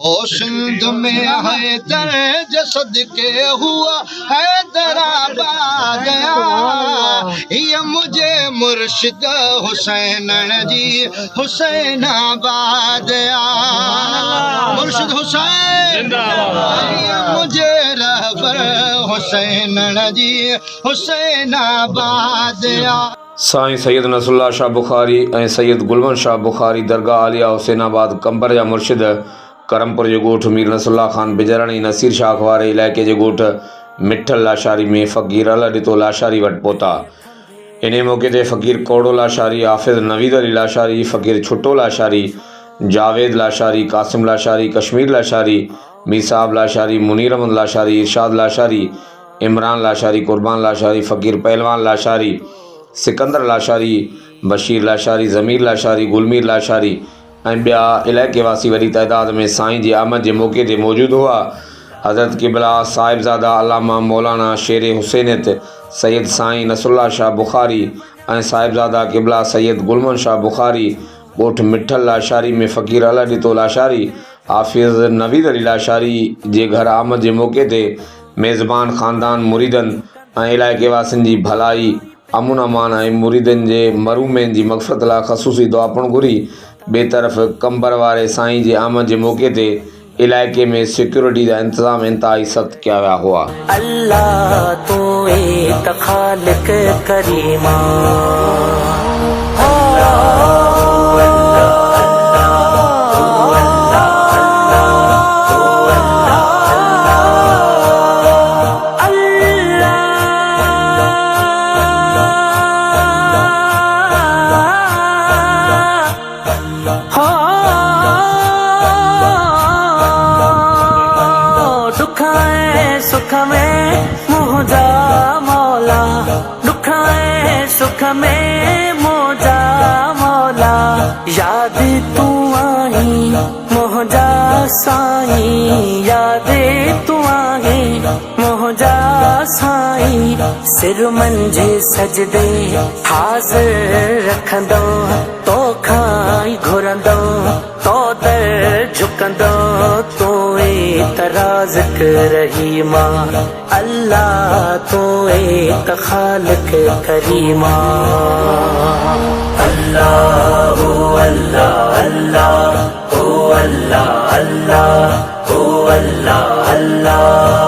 ओ सिंध में हैदर जसद के हुआ हैदराबाद ये मुझे मुर्शिद हुसैन जी हुसैनाबाद मुर्शिद हुसैन मुझे रहबर हुसैन जी हुसैनाबाद साईं सैयद नसरुल्लाह शाह बुखारी ऐं सैयद गुलमन शाह बुखारी दरगाह आलिया हुसैनाबाद कंबर जा मुर्शिद करमपुर जो ॻोठ मीर नसरुल्लाह ख़ान बिजराणी नसीर शाह वारे इलाइक़े जे ॻोठ मिठल लाशारी में फ़क़ीर अल ॾितो लाशारी वटि पहुता। इन मौक़े ते फ़क़ीर कोड़ो लाशारी, हाफ़िज़ नवीद अली लाशारी, फ़क़ीर छुट्टो लाशारी, जावेद लाशारी, कासिम लाशारी, कश्मीर लाशारी, मीसाब लाशारी, मुनीर अहमद लाशारी, इरशाद लाशारी, इमरान लाशारी, कुर्बान लाशारी, फ़क़ीर पहलवान लाशारी, सिकंदर लाशारी, बशीर लाशारी, ज़मीर लाशारी, गुलमीर लाशारी ऐं ॿिया इलाइक़े वासी वॾी तइदाद में साईं जी आमद जे मौक़े ते मौजूदु हुआ। हज़रत क़िबला साहिबज़ादा अल्लामा मौलाना शेर हुसैनियत सैयद साईं नसरुल्लाह शाह बुखारी ऐं साहिबज़ादा क़िबला सैयद गुलमन शाह बुखारी ॻोठ मिठल लाशारी में फ़क़ीर अल ॾितो लाशारी हाफ़िज़ नवीद अली लाशारी जे घर आमद जे मौक़े ते मेज़बान ख़ानदान मुरीदनि ऐं इलाइक़े वासियुनि जी भलाई अमुन अमान ऐं मुरीदनि जे मरूमनि जी मग़फ़िरत लाइ ख़ुसूसी दुआ पिणु घुरी। ॿिए तरफ़ कंबर वारे साईं जे आमद जे मौक़े ते इलाइक़े में सिक्योरिटी जा इंतज़ाम इंतहाई सख़्त कया विया हुआ। अल्लाह तू एक खालिक करीमा सुख में मुझा मौला दुखाए सुख में मुझा मौला याद तू आई मुझा साईं याद तू आई मुझा साईं सिर मंझे सजदे हाज़िर रखंदो तो खाई घुरंदो तो दर झुकंदो तो तराज रहीमा अल्लाह तो एक खालिक करीमा अल्लाह अल्लाह अल्लाह ओ अल्लाह अल्लाह ओ अल्लाह अल्लाह